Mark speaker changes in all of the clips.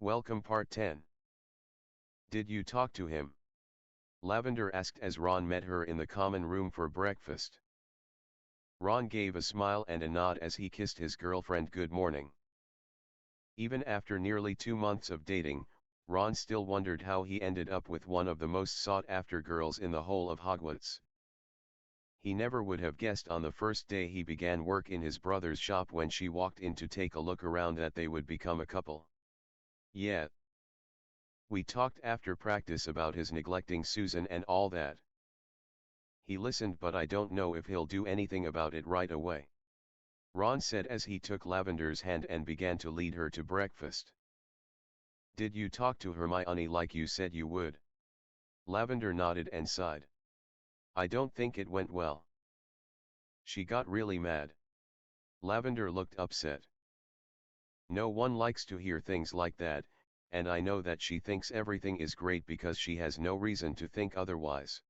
Speaker 1: Welcome Part 10. Did you talk to him? Lavender asked as Ron met her in the common room for breakfast. Ron gave a smile and a nod as he kissed his girlfriend good morning. Even after nearly 2 months of dating, Ron still wondered how he ended up with one of the most sought-after girls in the whole of Hogwarts. He never would have guessed on the first day he began work in his brother's shop when she walked in to take a look around that they would become a couple. Yeah. We talked after practice about his neglecting Susan and all that. He listened, but I don't know if he'll do anything about it right away, Ron said as he took Lavender's hand and began to lead her to breakfast. Did you talk to Hermione like you said you would? Lavender nodded and sighed. I don't think it went well. She got really mad. Lavender looked upset. No one likes to hear things like that, and I know that she thinks everything is great because she has no reason to think otherwise.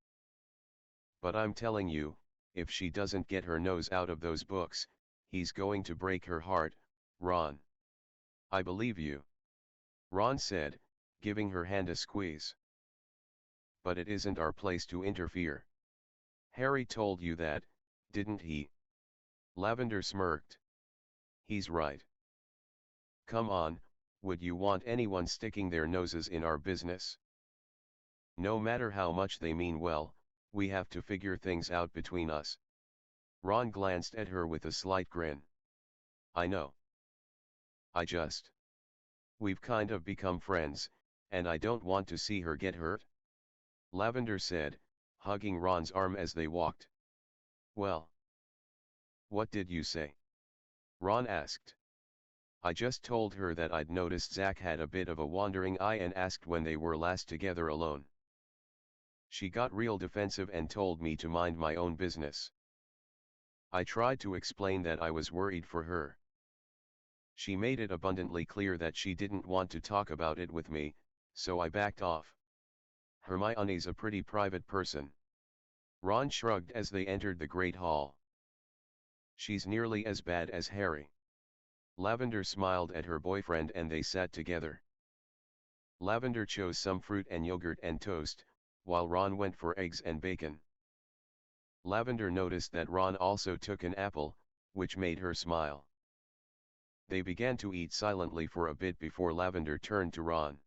Speaker 1: But I'm telling you, if she doesn't get her nose out of those books, he's going to break her heart, Ron. I believe you, Ron said, giving her hand a squeeze. But it isn't our place to interfere. Harry told you that, didn't he? Lavender smirked. He's right. Come on, would you want anyone sticking their noses in our business? No matter how much they mean well, we have to figure things out between us. Ron glanced at her with a slight grin. I know. We've kind of become friends, and I don't want to see her get hurt. Lavender said, hugging Ron's arm as they walked. Well. What did you say? Ron asked. I just told her that I'd noticed Zach had a bit of a wandering eye and asked when they were last together alone. She got real defensive and told me to mind my own business. I tried to explain that I was worried for her. She made it abundantly clear that she didn't want to talk about it with me, so I backed off. Hermione's a pretty private person. Ron shrugged as they entered the Great Hall. She's nearly as bad as Harry. Lavender smiled at her boyfriend and they sat together. Lavender chose some fruit and yogurt and toast, while Ron went for eggs and bacon. Lavender noticed that Ron also took an apple, which made her smile. They began to eat silently for a bit before Lavender turned to Ron.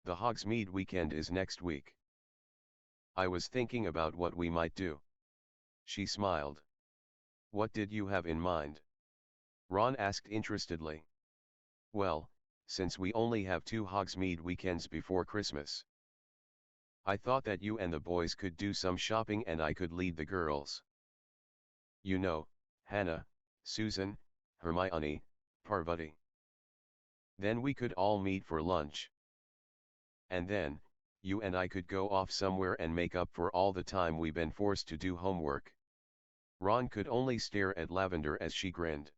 Speaker 1: The Hogsmeade weekend is next week. I was thinking about what we might do. She smiled. What did you have in mind? Ron asked interestedly. Well, since we only have 2 Hogsmeade weekends before Christmas, I thought that you and the boys could do some shopping and I could lead the girls. You know, Hannah, Susan, Hermione, Parvati. Then we could all meet for lunch. And then, you and I could go off somewhere and make up for all the time we've been forced to do homework. Ron could only stare at Lavender as she grinned.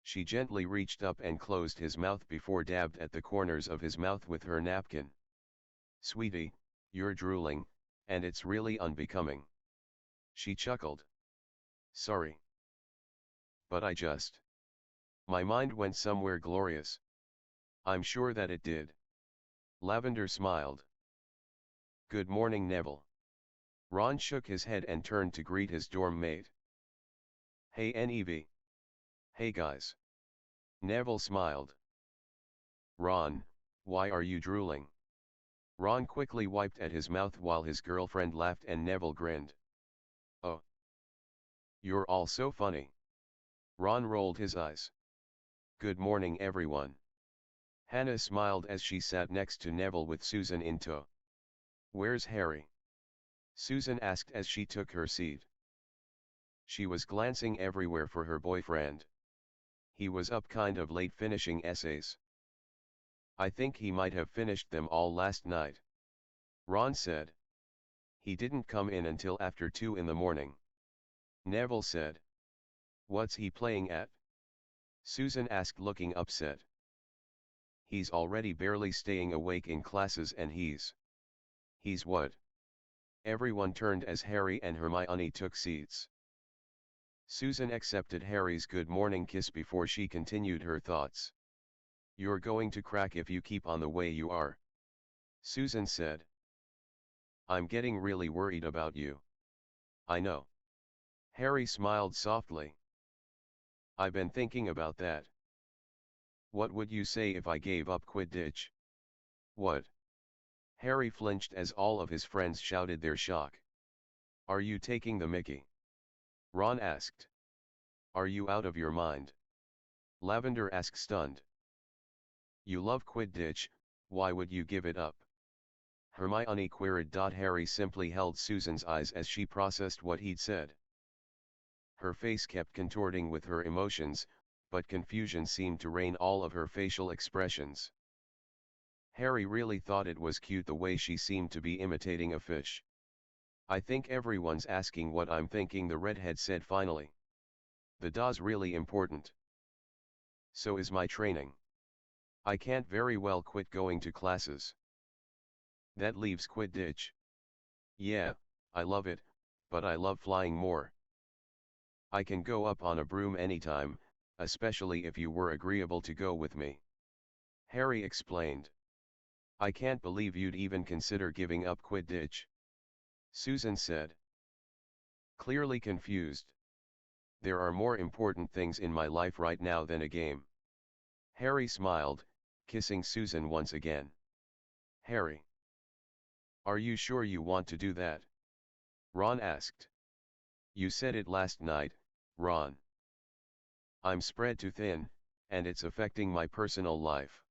Speaker 1: She gently reached up and closed his mouth before dabbed at the corners of his mouth with her napkin. Sweetie, you're drooling, and it's really unbecoming. She chuckled. Sorry. But my mind went somewhere glorious. I'm sure that it did. Lavender smiled. Good morning, Neville. Ron shook his head and turned to greet his dorm mate. Hey Nev. Hey guys. Neville smiled. Ron, why are you drooling? Ron quickly wiped at his mouth while his girlfriend laughed and Neville grinned. Oh. You're all so funny. Ron rolled his eyes. Good morning everyone. Hannah smiled as she sat next to Neville with Susan in tow. Where's Harry? Susan asked as she took her seat. She was glancing everywhere for her boyfriend. He was up kind of late finishing essays. I think he might have finished them all last night. Ron said. He didn't come in until after 2 in the morning. Neville said. What's he playing at? Susan asked looking upset. He's already barely staying awake in classes and he's what? Everyone turned as Harry and Hermione took seats. Susan accepted Harry's good morning kiss before she continued her thoughts. You're going to crack if you keep on the way you are, Susan said. I'm getting really worried about you. I know. Harry smiled softly. I've been thinking about that. What would you say if I gave up Quidditch? What? Harry flinched as all of his friends shouted their shock. Are you taking the mickey? Ron asked. Are you out of your mind? Lavender asked stunned. You love Quidditch, why would you give it up? Hermione queried. Harry simply held Susan's eyes as she processed what he'd said. Her face kept contorting with her emotions, but confusion seemed to reign all of her facial expressions. Harry really thought it was cute the way she seemed to be imitating a fish. I think everyone's asking what I'm thinking, the redhead said finally. The da's really important. So is my training. I can't very well quit going to classes. That leaves Quidditch. Yeah, I love it, but I love flying more. I can go up on a broom anytime, especially if you were agreeable to go with me. Harry explained. I can't believe you'd even consider giving up Quidditch, Susan said. Clearly confused. There are more important things in my life right now than a game. Harry smiled, kissing Susan once again. Harry. Are you sure you want to do that? Ron asked. You said it last night, Ron. I'm spread too thin, and it's affecting my personal life.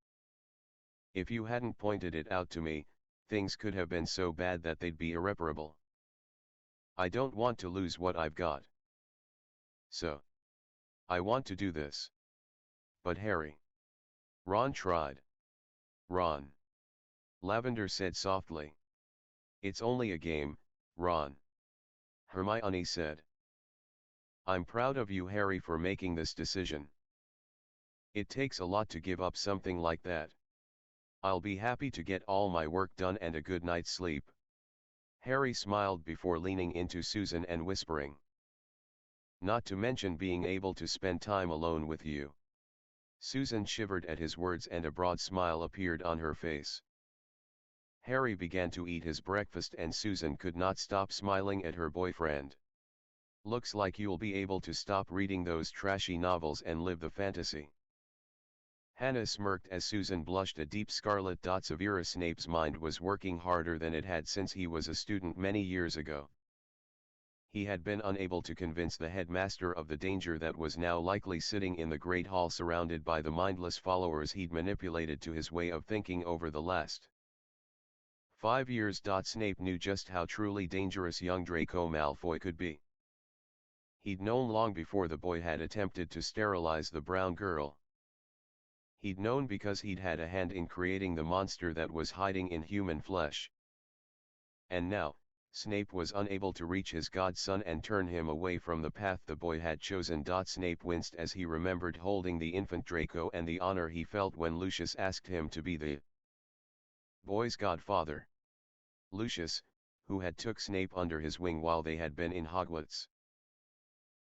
Speaker 1: If you hadn't pointed it out to me, things could have been so bad that they'd be irreparable. I don't want to lose what I've got. So. I want to do this. But Harry. Ron tried. Ron. Lavender said softly. It's only a game, Ron. Hermione said. I'm proud of you, Harry, for making this decision. It takes a lot to give up something like that. I'll be happy to get all my work done and a good night's sleep. Harry smiled before leaning into Susan and whispering. Not to mention being able to spend time alone with you. Susan shivered at his words and a broad smile appeared on her face. Harry began to eat his breakfast and Susan could not stop smiling at her boyfriend. Looks like you'll be able to stop reading those trashy novels and live the fantasy. Hannah smirked as Susan blushed a deep scarlet. Severus Snape's mind was working harder than it had since he was a student many years ago. He had been unable to convince the headmaster of the danger that was now likely sitting in the Great Hall surrounded by the mindless followers he'd manipulated to his way of thinking over the last 5 years. Snape knew just how truly dangerous young Draco Malfoy could be. He'd known long before the boy had attempted to sterilize the brown girl. He'd known because he'd had a hand in creating the monster that was hiding in human flesh. And now, Snape was unable to reach his godson and turn him away from the path the boy had chosen. Snape winced as he remembered holding the infant Draco and the honor he felt when Lucius asked him to be the boy's godfather. Lucius, who had took Snape under his wing while they had been in Hogwarts.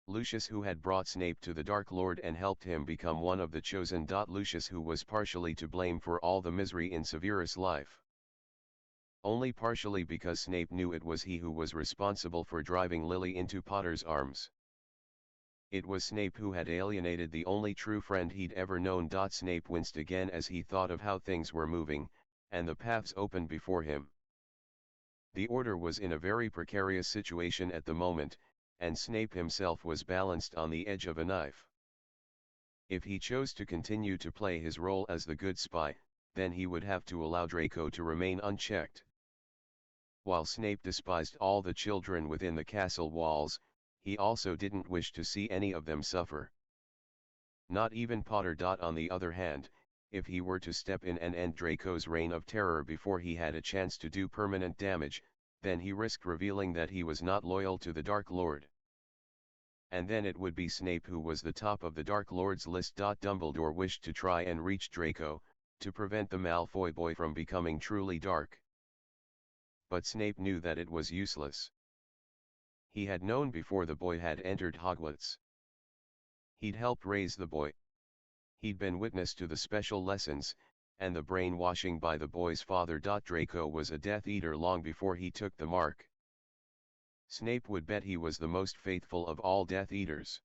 Speaker 1: Lucius, who had brought Snape to the Dark Lord and helped him become one of the chosen. Lucius, who was partially to blame for all the misery in Severus' life. Only partially, because Snape knew it was he who was responsible for driving Lily into Potter's arms. It was Snape who had alienated the only true friend he'd ever known. Snape winced again as he thought of how things were moving, and the paths opened before him. The Order was in a very precarious situation at the moment, and Snape himself was balanced on the edge of a knife. If he chose to continue to play his role as the good spy, then he would have to allow Draco to remain unchecked. While Snape despised all the children within the castle walls, he also didn't wish to see any of them suffer. Not even Potter. On the other hand, if he were to step in and end Draco's reign of terror before he had a chance to do permanent damage, then he risked revealing that he was not loyal to the Dark Lord. And then it would be Snape who was the top of the Dark Lord's list. Dumbledore wished to try and reach Draco, to prevent the Malfoy boy from becoming truly dark. But Snape knew that it was useless. He had known before the boy had entered Hogwarts. He'd helped raise the boy. He'd been witness to the special lessons, and the brainwashing by the boy's father. Draco was a Death Eater long before he took the mark. Snape would bet he was the most faithful of all Death Eaters.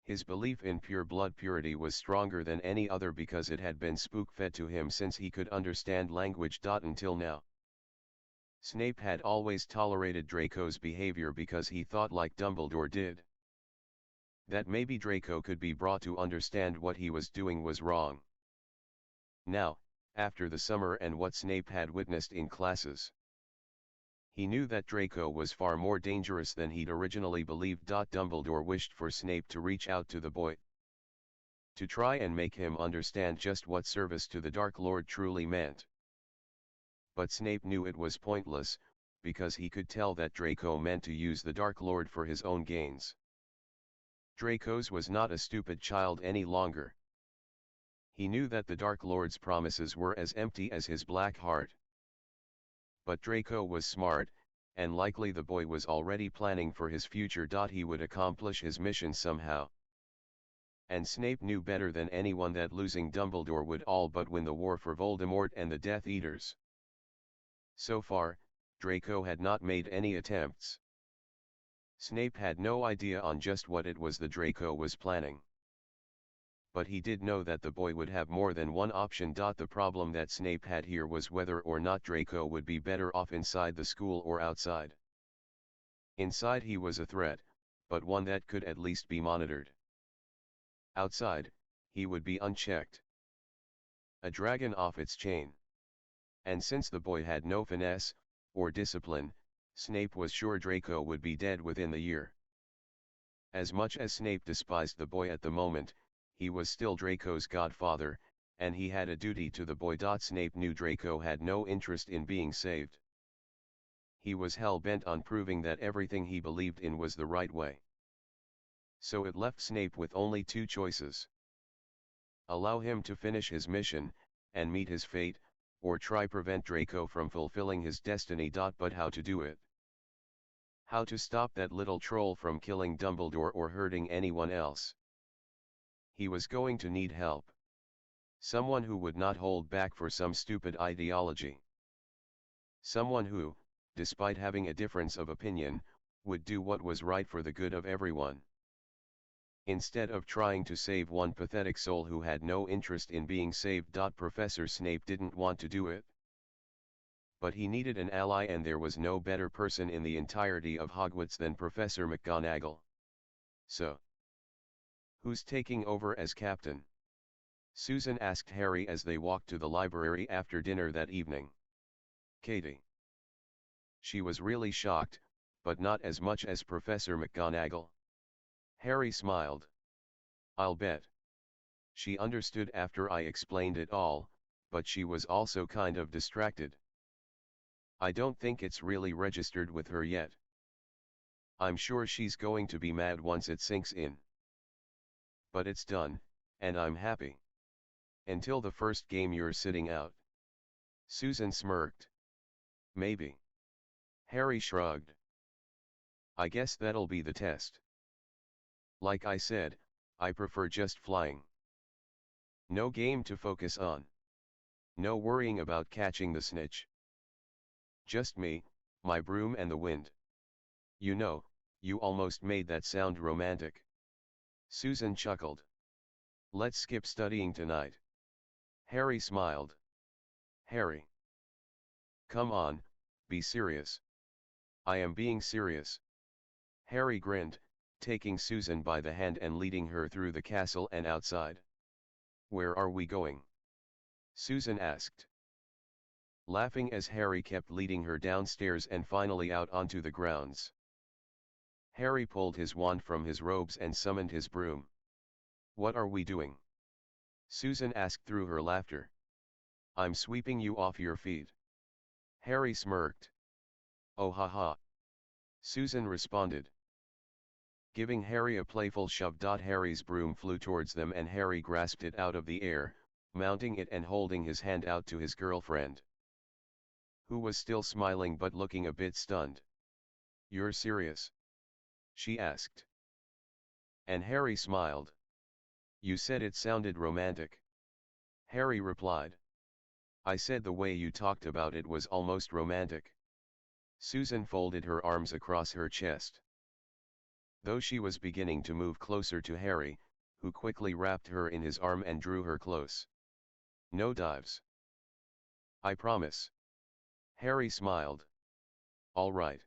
Speaker 1: His belief in pure blood purity was stronger than any other because it had been spook-fed to him since he could understand language. Until now, Snape had always tolerated Draco's behavior because he thought like Dumbledore did. That maybe Draco could be brought to understand what he was doing was wrong. Now, after the summer and what Snape had witnessed in classes, he knew that Draco was far more dangerous than he'd originally believed. Dumbledore wished for Snape to reach out to the boy, to try and make him understand just what service to the Dark Lord truly meant. But Snape knew it was pointless, because he could tell that Draco meant to use the Dark Lord for his own gains. Draco's was not a stupid child any longer. He knew that the Dark Lord's promises were as empty as his black heart. But Draco was smart, and likely the boy was already planning for his future. He would accomplish his mission somehow. And Snape knew better than anyone that losing Dumbledore would all but win the war for Voldemort and the Death Eaters. So far, Draco had not made any attempts. Snape had no idea on just what it was the Draco was planning. But he did know that the boy would have more than one option. The problem that Snape had here was whether or not Draco would be better off inside the school or outside. Inside he was a threat, but one that could at least be monitored. Outside, he would be unchecked. A dragon off its chain. And since the boy had no finesse, or discipline, Snape was sure Draco would be dead within the year. As much as Snape despised the boy at the moment, he was still Draco's godfather, and he had a duty to the boy. Snape knew Draco had no interest in being saved. He was hell-bent on proving that everything he believed in was the right way. So it left Snape with only two choices. Allow him to finish his mission, and meet his fate, or try prevent Draco from fulfilling his destiny. But how to do it? How to stop that little troll from killing Dumbledore or hurting anyone else? He was going to need help. Someone who would not hold back for some stupid ideology. Someone who, despite having a difference of opinion, would do what was right for the good of everyone. Instead of trying to save one pathetic soul who had no interest in being saved. Professor Snape didn't want to do it. But he needed an ally, and there was no better person in the entirety of Hogwarts than Professor McGonagall. So, who's taking over as captain? Susan asked Harry as they walked to the library after dinner that evening. Katie. She was really shocked, but not as much as Professor McGonagall. Harry smiled. I'll bet. She understood after I explained it all, but she was also kind of distracted. I don't think it's really registered with her yet. I'm sure she's going to be mad once it sinks in. But it's done, and I'm happy. Until the first game you're sitting out. Susan smirked. Maybe. Harry shrugged. I guess that'll be the test. Like I said, I prefer just flying. No game to focus on. No worrying about catching the snitch. Just me, my broom and the wind. You know, you almost made that sound romantic. Susan chuckled. Let's skip studying tonight. Harry smiled. Harry. Come on, be serious. I am being serious. Harry grinned, taking Susan by the hand and leading her through the castle and outside. Where are we going? Susan asked, laughing as Harry kept leading her downstairs and finally out onto the grounds. Harry pulled his wand from his robes and summoned his broom. What are we doing? Susan asked through her laughter. I'm sweeping you off your feet. Harry smirked. Oh ha ha. Susan responded, giving Harry a playful shove. Harry's broom flew towards them and Harry grasped it out of the air, mounting it and holding his hand out to his girlfriend, who was still smiling but looking a bit stunned. You're serious? She asked. And Harry smiled. You said it sounded romantic. Harry replied. I said the way you talked about it was almost romantic. Susan folded her arms across her chest. Though she was beginning to move closer to Harry, who quickly wrapped her in his arm and drew her close. No dives. I promise. Harry smiled. All right.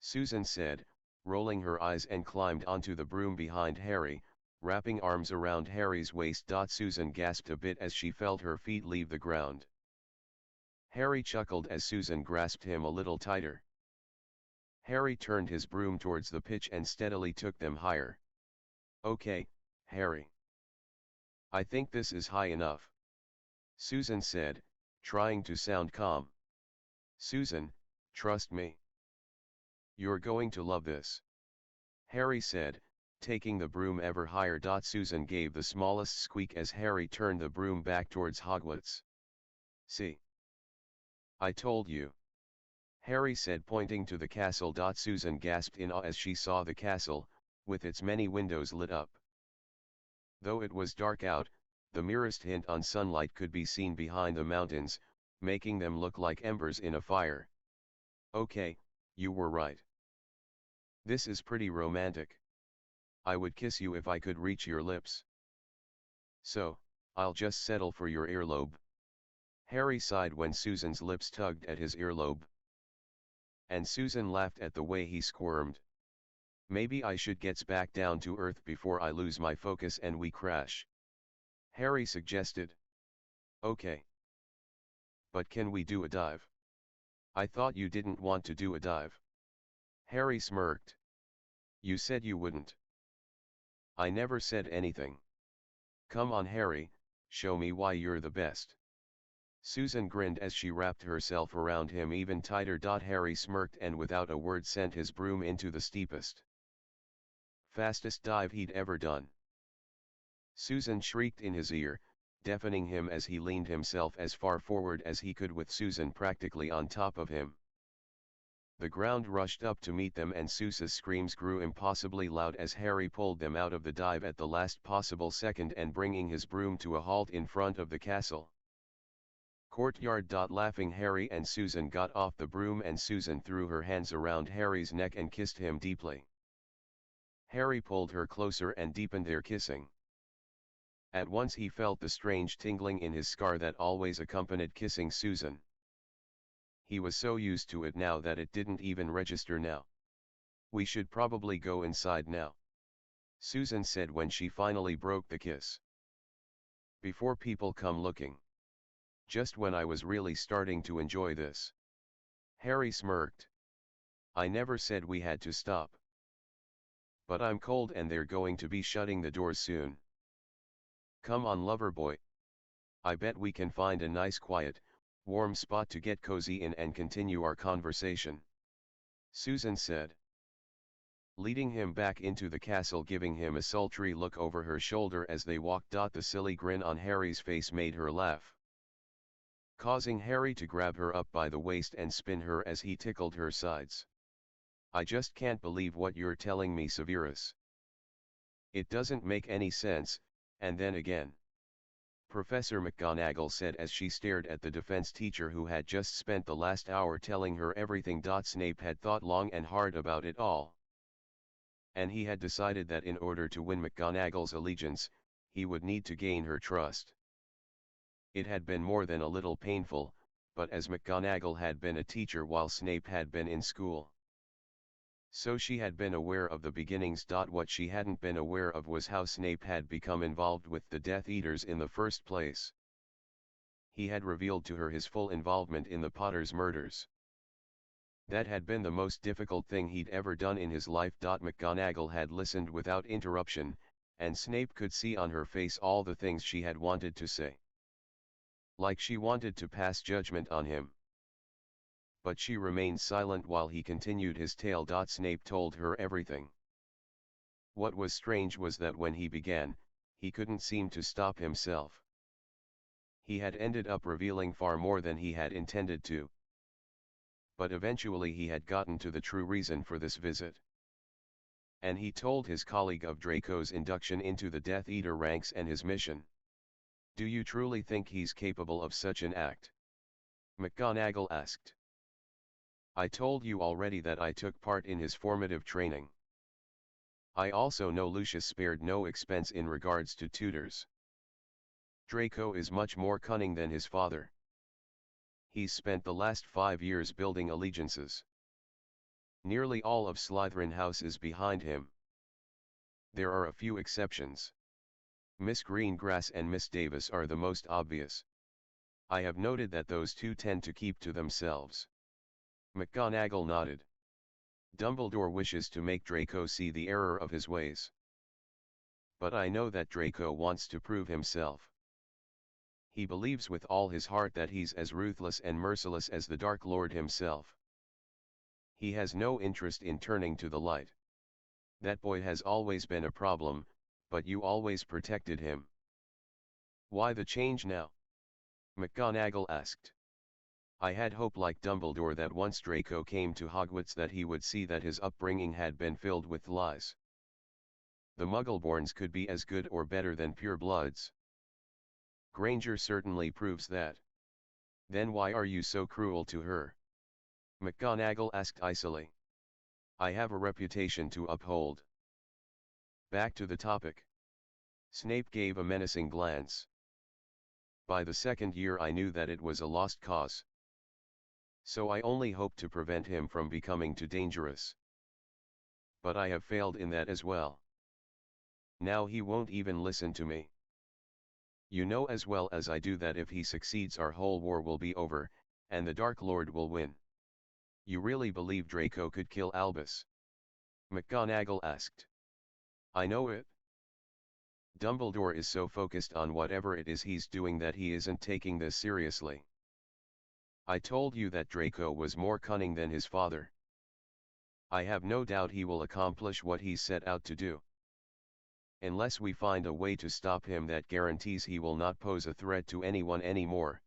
Speaker 1: Susan said, rolling her eyes, and climbed onto the broom behind Harry, wrapping arms around Harry's waist. Susan gasped a bit as she felt her feet leave the ground. Harry chuckled as Susan grasped him a little tighter. Harry turned his broom towards the pitch and steadily took them higher. Okay, Harry. I think this is high enough. Susan said, trying to sound calm. Susan, trust me. You're going to love this. Harry said, taking the broom ever higher. Susan gave the smallest squeak as Harry turned the broom back towards Hogwarts. See? I told you. Harry said, pointing to the castle. Susan gasped in awe as she saw the castle, with its many windows lit up. Though it was dark out, the merest hint on sunlight could be seen behind the mountains, making them look like embers in a fire. Okay, you were right. This is pretty romantic. I would kiss you if I could reach your lips. So, I'll just settle for your earlobe. Harry sighed when Susan's lips tugged at his earlobe. And Susan laughed at the way he squirmed. Maybe I should get back down to earth before I lose my focus and we crash. Harry suggested. Okay. But can we do a dive? I thought you didn't want to do a dive. Harry smirked. You said you wouldn't. I never said anything. Come on, Harry, show me why you're the best. Susan grinned as she wrapped herself around him even tighter. Harry smirked and without a word sent his broom into the steepest, fastest dive he'd ever done. Susan shrieked in his ear, deafening him as he leaned himself as far forward as he could with Susan practically on top of him. The ground rushed up to meet them and Susan's screams grew impossibly loud as Harry pulled them out of the dive at the last possible second and bringing his broom to a halt in front of the castle. Courtyard. Laughing, Harry and Susan got off the broom and Susan threw her hands around Harry's neck and kissed him deeply. Harry pulled her closer and deepened their kissing. At once he felt the strange tingling in his scar that always accompanied kissing Susan. He was so used to it now that it didn't even register now. We should probably go inside now, Susan said when she finally broke the kiss. Before people come looking. Just when I was really starting to enjoy this. Harry smirked. I never said we had to stop. But I'm cold and they're going to be shutting the doors soon. Come on, lover boy. I bet we can find a nice quiet, warm spot to get cozy in and continue our conversation. Susan said. Leading him back into the castle, giving him a sultry look over her shoulder as they walked. The silly grin on Harry's face made her laugh, causing Harry to grab her up by the waist and spin her as he tickled her sides. I just can't believe what you're telling me, Severus. It doesn't make any sense, and then again. Professor McGonagall said as she stared at the defense teacher who had just spent the last hour telling her everything. Snape had thought long and hard about it all. And he had decided that in order to win McGonagall's allegiance, he would need to gain her trust. It had been more than a little painful, but as McGonagall had been a teacher while Snape had been in school. So she had been aware of the beginnings. What she hadn't been aware of was how Snape had become involved with the Death Eaters in the first place. He had revealed to her his full involvement in the Potters' murders. That had been the most difficult thing he'd ever done in his life. McGonagall had listened without interruption, and Snape could see on her face all the things she had wanted to say. Like she wanted to pass judgment on him. But she remained silent while he continued his tale. Snape told her everything. What was strange was that when he began, he couldn't seem to stop himself. He had ended up revealing far more than he had intended to. But eventually he had gotten to the true reason for this visit. and he told his colleague of Draco's induction into the Death Eater ranks and his mission. Do you truly think he's capable of such an act? McGonagall asked. I told you already that I took part in his formative training. I also know Lucius spared no expense in regards to tutors. Draco is much more cunning than his father. He's spent the last 5 years building allegiances. Nearly all of Slytherin House is behind him. There are a few exceptions. Miss Greengrass and Miss Davis are the most obvious. I have noted that those two tend to keep to themselves. McGonagall nodded. Dumbledore wishes to make Draco see the error of his ways. But I know that Draco wants to prove himself. He believes with all his heart that he's as ruthless and merciless as the Dark Lord himself. He has no interest in turning to the light. That boy has always been a problem, but you always protected him. Why the change now? McGonagall asked. I had hope like Dumbledore that once Draco came to Hogwarts that he would see that his upbringing had been filled with lies. The Muggleborns could be as good or better than purebloods. Granger certainly proves that. Then why are you so cruel to her? McGonagall asked icily. I have a reputation to uphold. Back to the topic. Snape gave a menacing glance. By the second year I knew that it was a lost cause. So I only hoped to prevent him from becoming too dangerous. But I have failed in that as well. Now he won't even listen to me. You know as well as I do that if he succeeds our whole war will be over, and the Dark Lord will win. You really believe Draco could kill Albus? McGonagall asked. I know it. Dumbledore is so focused on whatever it is he's doing that he isn't taking this seriously. I told you that Draco was more cunning than his father. I have no doubt he will accomplish what he's set out to do. Unless we find a way to stop him that guarantees he will not pose a threat to anyone anymore.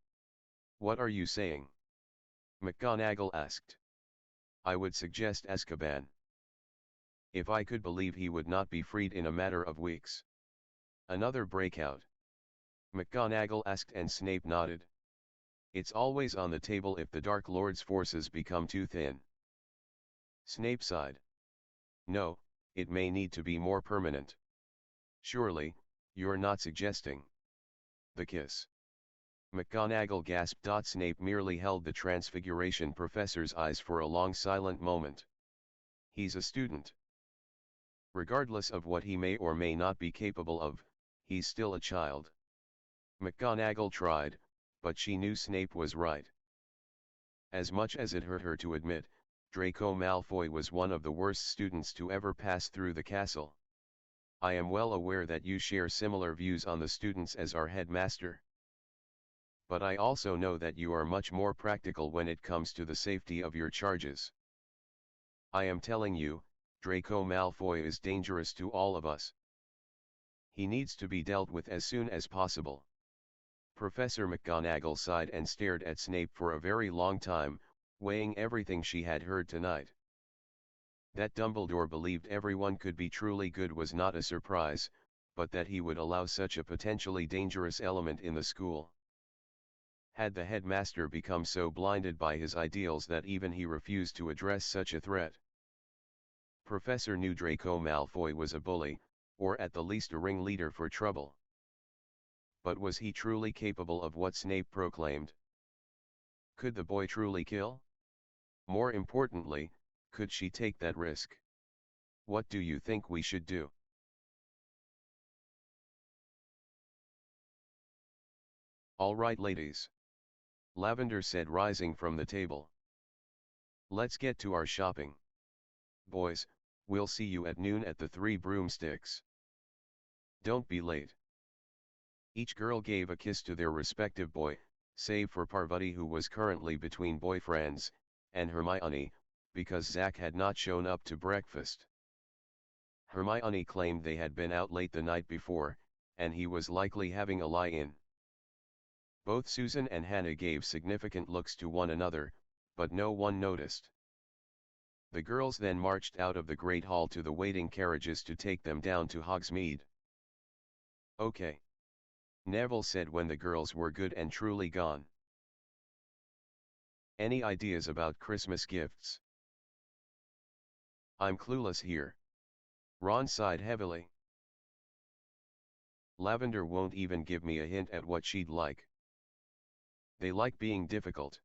Speaker 1: What are you saying? McGonagall asked. I would suggest Azkaban. If I could believe he would not be freed in a matter of weeks. Another breakout? McGonagall asked and Snape nodded. It's always on the table if the Dark Lord's forces become too thin. Snape sighed. No, it may need to be more permanent. Surely, you're not suggesting the kiss. McGonagall gasped. Snape merely held the Transfiguration professor's eyes for a long silent moment. He's a student. Regardless of what he may or may not be capable of, he's still a child. McGonagall tried, but she knew Snape was right. As much as it hurt her to admit, Draco Malfoy was one of the worst students to ever pass through the castle. I am well aware that you share similar views on the students as our headmaster. But I also know that you are much more practical when it comes to the safety of your charges. I am telling you, Draco Malfoy is dangerous to all of us. He needs to be dealt with as soon as possible. Professor McGonagall sighed and stared at Snape for a very long time, weighing everything she had heard tonight. That Dumbledore believed everyone could be truly good was not a surprise, but that he would allow such a potentially dangerous element in the school. Had the headmaster become so blinded by his ideals that even he refused to address such a threat? Professor knew Draco Malfoy was a bully, or at the least a ringleader for trouble. But was he truly capable of what Snape proclaimed? Could the boy truly kill? More importantly, could she take that risk? What do you think we should do? All right, ladies. Lavender said, rising from the table. Let's get to our shopping. Boys, we'll see you at noon at the Three Broomsticks. Don't be late. Each girl gave a kiss to their respective boy, save for Parvati, who was currently between boyfriends, and Hermione, because Zach had not shown up to breakfast. Hermione claimed they had been out late the night before, and he was likely having a lie-in. Both Susan and Hannah gave significant looks to one another, but no one noticed. The girls then marched out of the Great Hall to the waiting carriages to take them down to Hogsmeade. "Okay," Neville said when the girls were good and truly gone. "Any ideas about Christmas gifts?" "I'm clueless here." Ron sighed heavily. "Lavender won't even give me a hint at what she'd like." "They like being difficult."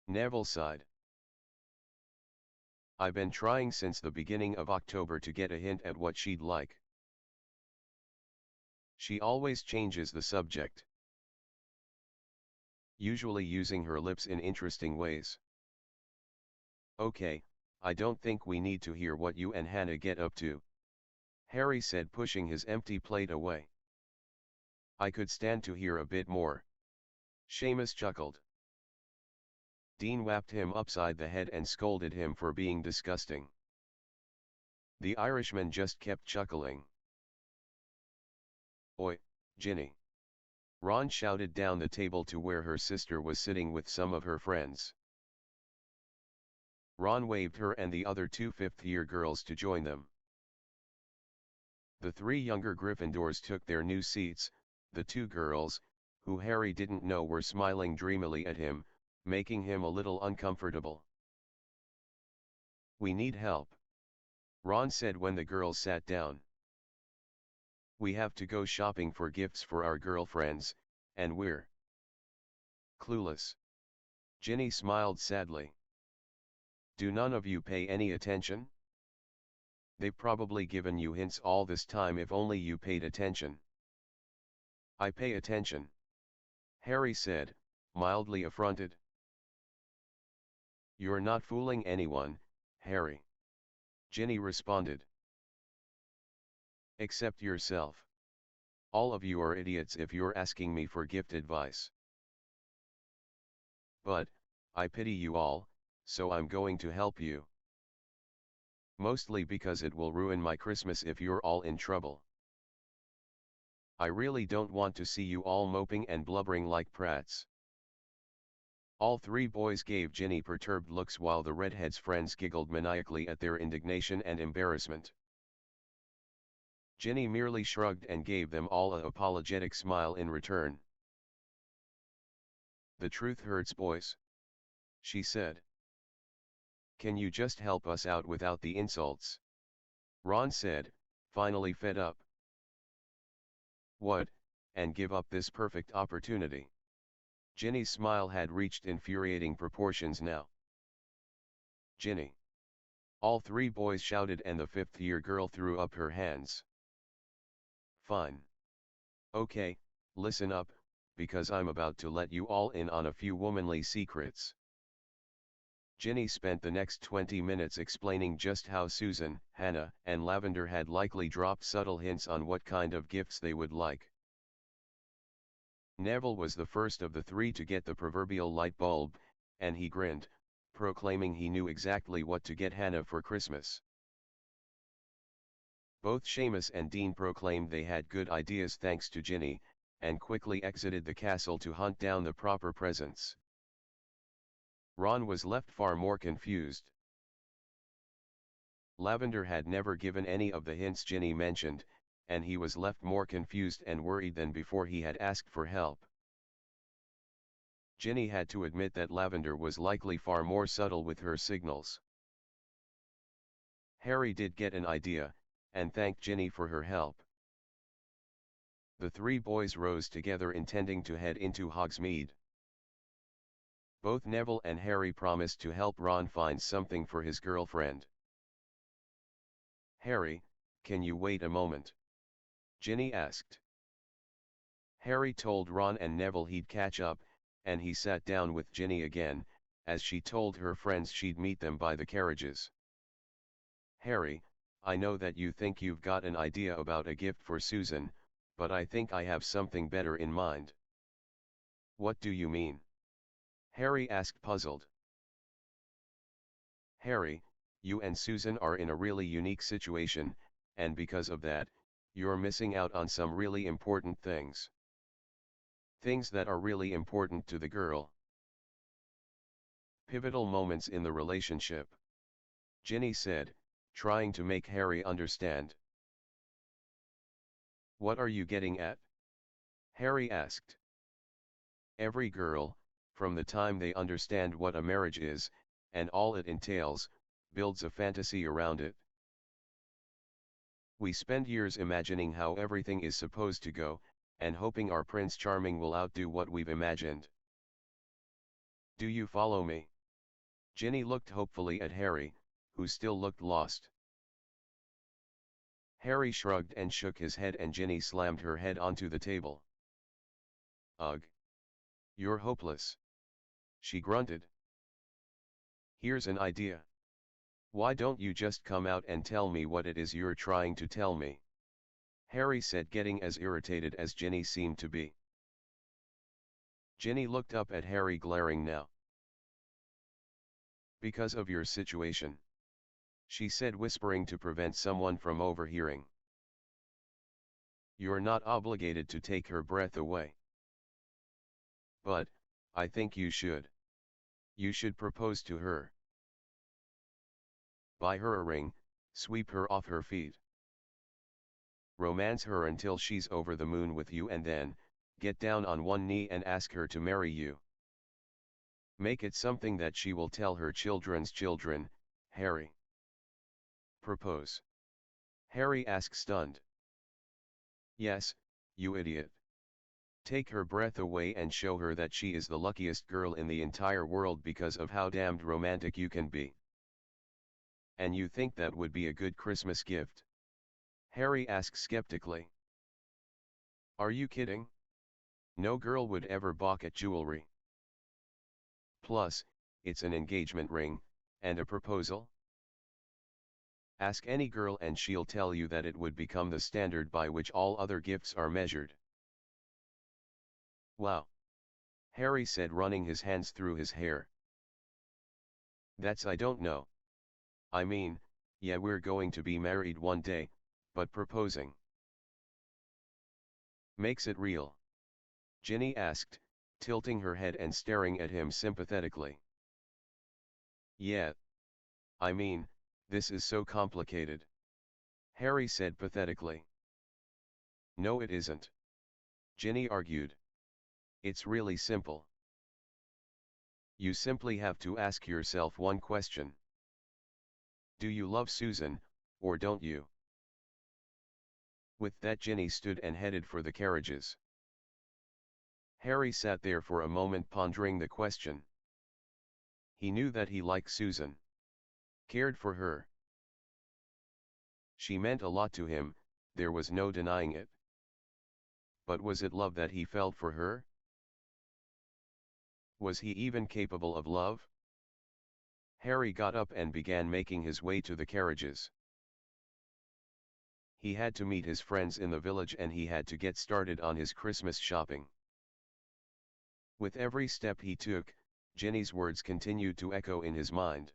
Speaker 1: Neville sighed. "I've been trying since the beginning of October to get a hint at what she'd like. She always changes the subject. Usually using her lips in interesting ways." "Okay, I don't think we need to hear what you and Hannah get up to," Harry said, pushing his empty plate away. "I could stand to hear a bit more." Seamus chuckled. Dean whapped him upside the head and scolded him for being disgusting. The Irishman just kept chuckling. "Oi, Ginny!" Ron shouted down the table to where her sister was sitting with some of her friends. Ron waved her and the other two fifth-year girls to join them. The three younger Gryffindors took their new seats. The two girls, who Harry didn't know, were smiling dreamily at him, making him a little uncomfortable. "We need help," Ron said when the girls sat down. "We have to go shopping for gifts for our girlfriends, and we're clueless." Ginny smiled sadly. "Do none of you pay any attention? They've probably given you hints all this time if only you paid attention." "I pay attention," Harry said, mildly affronted. "You're not fooling anyone, Harry," Ginny responded. "Except yourself. All of you are idiots if you're asking me for gift advice." "But, I pity you all, so I'm going to help you. Mostly because it will ruin my Christmas if you're all in trouble. I really don't want to see you all moping and blubbering like prats." All three boys gave Ginny perturbed looks while the redhead's friends giggled maniacally at their indignation and embarrassment. Ginny merely shrugged and gave them all an apologetic smile in return. "The truth hurts, boys," she said. "Can you just help us out without the insults?" Ron said, finally fed up. "What, and give up this perfect opportunity?" Ginny's smile had reached infuriating proportions now. "Ginny!" all three boys shouted, and the fifth-year girl threw up her hands. "Fine. Okay, listen up, because I'm about to let you all in on a few womanly secrets." Ginny spent the next 20 minutes explaining just how Susan, Hannah, and Lavender had likely dropped subtle hints on what kind of gifts they would like. Neville was the first of the three to get the proverbial light bulb, and he grinned, proclaiming he knew exactly what to get Hannah for Christmas. Both Seamus and Dean proclaimed they had good ideas thanks to Ginny, and quickly exited the castle to hunt down the proper presents. Ron was left far more confused. Lavender had never given any of the hints Ginny mentioned, and he was left more confused and worried than before he had asked for help. Ginny had to admit that Lavender was likely far more subtle with her signals. Harry did get an idea, and thanked Ginny for her help. The three boys rose together, intending to head into Hogsmeade. Both Neville and Harry promised to help Ron find something for his girlfriend. "Harry, can you wait a moment?" Ginny asked. Harry told Ron and Neville he'd catch up, and he sat down with Ginny again, as she told her friends she'd meet them by the carriages. "Harry, I know that you think you've got an idea about a gift for Susan, but I think I have something better in mind." "What do you mean?" Harry asked, puzzled. "Harry, you and Susan are in a really unique situation, and because of that, you're missing out on some really important things. Things that are really important to the girl. Pivotal moments in the relationship." Ginny said, trying to make Harry understand. What are you getting at? Harry asked. Every girl, from the time they understand what a marriage is, and all it entails, builds a fantasy around it. We spend years imagining how everything is supposed to go, and hoping our Prince Charming will outdo what we've imagined. Do you follow me? Ginny looked hopefully at Harry, who still looked lost. Harry shrugged and shook his head, and Ginny slammed her head onto the table. Ugh! You're hopeless. She grunted. Here's an idea. Why don't you just come out and tell me what it is you're trying to tell me? Harry said, getting as irritated as Ginny seemed to be. Ginny looked up at Harry, glaring now. Because of your situation, she said, whispering to prevent someone from overhearing. You're not obligated to take her breath away. But, I think you should. You should propose to her. Buy her a ring, sweep her off her feet. Romance her until she's over the moon with you, and then, get down on one knee and ask her to marry you. Make it something that she will tell her children's children, Harry. Propose. Harry asked, stunned. Yes, you idiot. Take her breath away and show her that she is the luckiest girl in the entire world because of how damned romantic you can be. And you think that would be a good Christmas gift? Harry asked skeptically. Are you kidding? No girl would ever balk at jewelry. Plus, it's an engagement ring, and a proposal. Ask any girl and she'll tell you that it would become the standard by which all other gifts are measured. Wow! Harry said, running his hands through his hair. I don't know. I mean, yeah, we're going to be married one day, but proposing makes it real. Ginny asked, tilting her head and staring at him sympathetically. Yeah. I mean, this is so complicated. Harry said pathetically. No, it isn't. Ginny argued. It's really simple. You simply have to ask yourself one question. Do you love Susan, or don't you? With that, Ginny stood and headed for the carriages. Harry sat there for a moment, pondering the question. He knew that he liked Susan. Cared for her. She meant a lot to him, there was no denying it. But was it love that he felt for her? Was he even capable of love? Harry got up and began making his way to the carriages. He had to meet his friends in the village, and he had to get started on his Christmas shopping. With every step he took, Ginny's words continued to echo in his mind.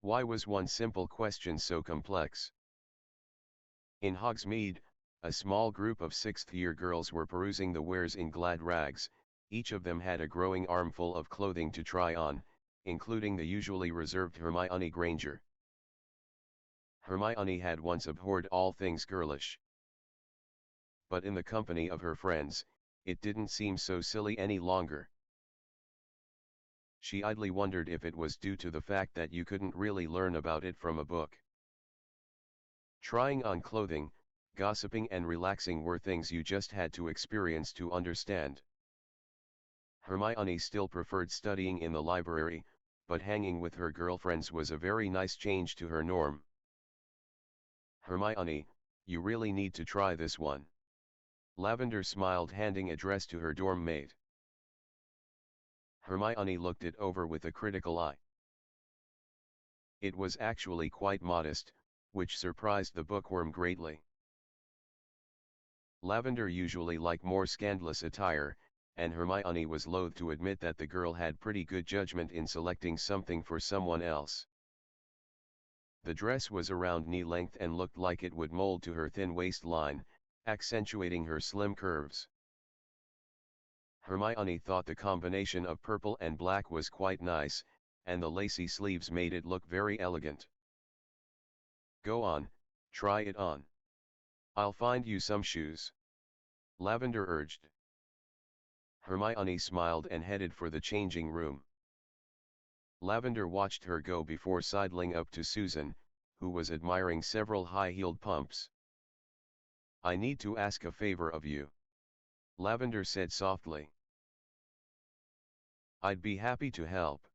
Speaker 1: Why was one simple question so complex? In Hogsmeade, a small group of sixth-year girls were perusing the wares in glad rags. Each of them had a growing armful of clothing to try on, including the usually reserved Hermione Granger. Hermione had once abhorred all things girlish. But in the company of her friends, it didn't seem so silly any longer. She idly wondered if it was due to the fact that you couldn't really learn about it from a book. Trying on clothing, gossiping and relaxing were things you just had to experience to understand. Hermione still preferred studying in the library, but hanging with her girlfriends was a very nice change to her norm. Hermione, you really need to try this one. Lavender smiled, handing a dress to her dorm mate. Hermione looked it over with a critical eye. It was actually quite modest, which surprised the bookworm greatly. Lavender usually liked more scandalous attire, and Hermione was loath to admit that the girl had pretty good judgment in selecting something for someone else. The dress was around knee length and looked like it would mold to her thin waistline, accentuating her slim curves. Hermione thought the combination of purple and black was quite nice, and the lacy sleeves made it look very elegant. Go on, try it on. I'll find you some shoes. Lavender urged. Hermione smiled and headed for the changing room. Lavender watched her go before sidling up to Susan, who was admiring several high-heeled pumps. I need to ask a favor of you. Lavender said softly. I'd be happy to help.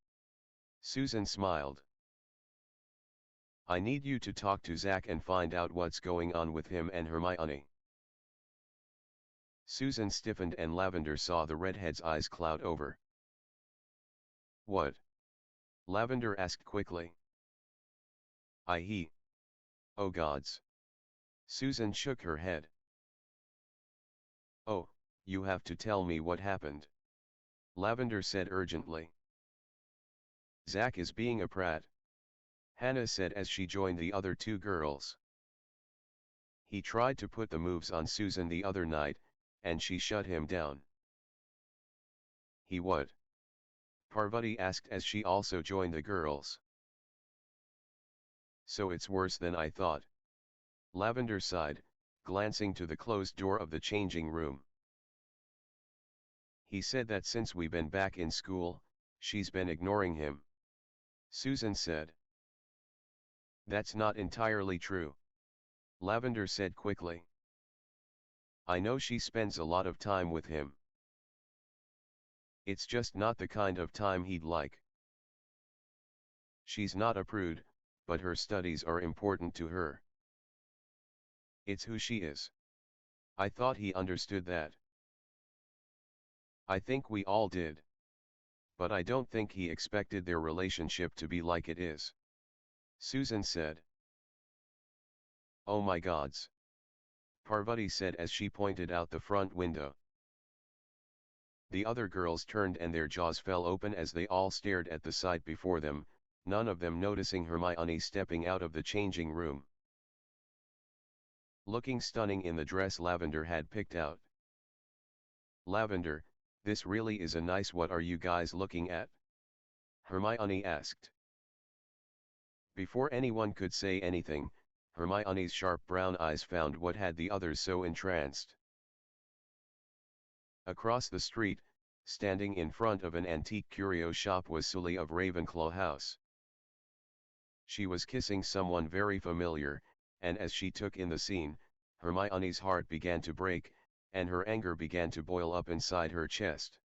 Speaker 1: Susan smiled. I need you to talk to Zach and find out what's going on with him and Hermione. Susan stiffened and Lavender saw the redhead's eyes cloud over. What? Lavender asked quickly. Oh gods. Susan shook her head. Oh, you have to tell me what happened. Lavender said urgently. Zach is being a prat. Hannah said as she joined the other two girls. He tried to put the moves on Susan the other night, and she shut him down. He what? Parvati asked as she also joined the girls. So it's worse than I thought. Lavender sighed, glancing to the closed door of the changing room. He said that since we've been back in school, she's been ignoring him. Susan said. That's not entirely true. Lavender said quickly. I know she spends a lot of time with him. It's just not the kind of time he'd like. She's not a prude, but her studies are important to her. It's who she is. I thought he understood that. I think we all did. But I don't think he expected their relationship to be like it is. Susan said. Oh my gods. Parvati said as she pointed out the front window. The other girls turned and their jaws fell open as they all stared at the sight before them, none of them noticing Hermione stepping out of the changing room. Looking stunning in the dress Lavender had picked out. Lavender, this really is a nice. What are you guys looking at? Hermione asked. Before anyone could say anything, Hermione's sharp brown eyes found what had the others so entranced. Across the street, standing in front of an antique curio shop was Sully of Ravenclaw House. She was kissing someone very familiar, and as she took in the scene, Hermione's heart began to break, and her anger began to boil up inside her chest.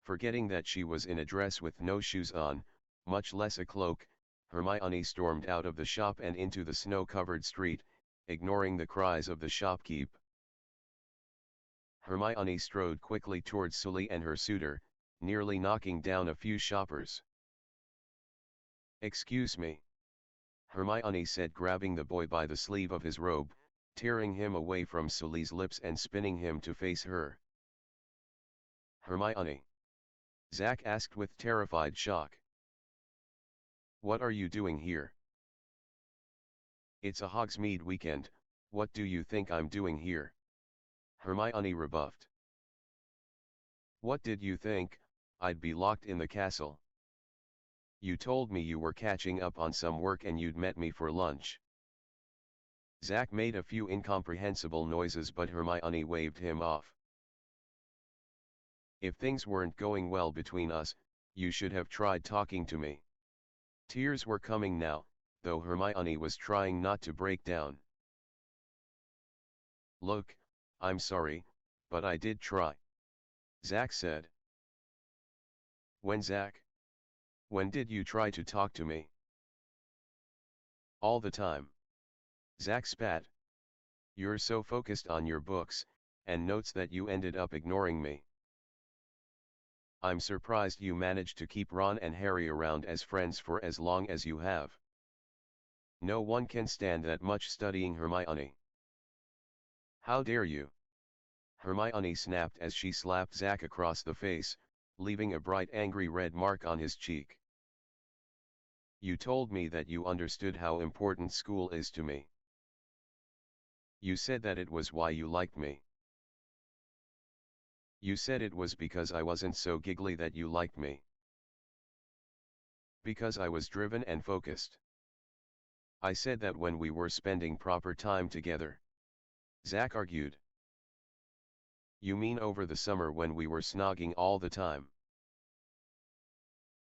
Speaker 1: Forgetting that she was in a dress with no shoes on, much less a cloak, Hermione stormed out of the shop and into the snow-covered street, ignoring the cries of the shopkeep. Hermione strode quickly towards Sully and her suitor, nearly knocking down a few shoppers. Excuse me. Hermione said, grabbing the boy by the sleeve of his robe, tearing him away from Sully's lips and spinning him to face her. Hermione. Zach asked with terrified shock. What are you doing here? It's a Hogsmeade weekend, what do you think I'm doing here? Hermione rebuffed. What did you think, I'd be locked in the castle? You told me you were catching up on some work and you'd met me for lunch. Zach made a few incomprehensible noises but Hermione waved him off. If things weren't going well between us, you should have tried talking to me. Tears were coming now, though Hermione was trying not to break down. Look, I'm sorry, but I did try. Zach said. When, Zach? When did you try to talk to me? All the time. Zach spat. You're so focused on your books and notes that you ended up ignoring me. I'm surprised you managed to keep Ron and Harry around as friends for as long as you have. No one can stand that much studying, Hermione. How dare you? Hermione snapped as she slapped Zach across the face, leaving a bright angry red mark on his cheek. You told me that you understood how important school is to me. You said that it was why you liked me. You said it was because I wasn't so giggly that you liked me. Because I was driven and focused. I said that when we were spending proper time together. Zach argued. You mean over the summer when we were snogging all the time?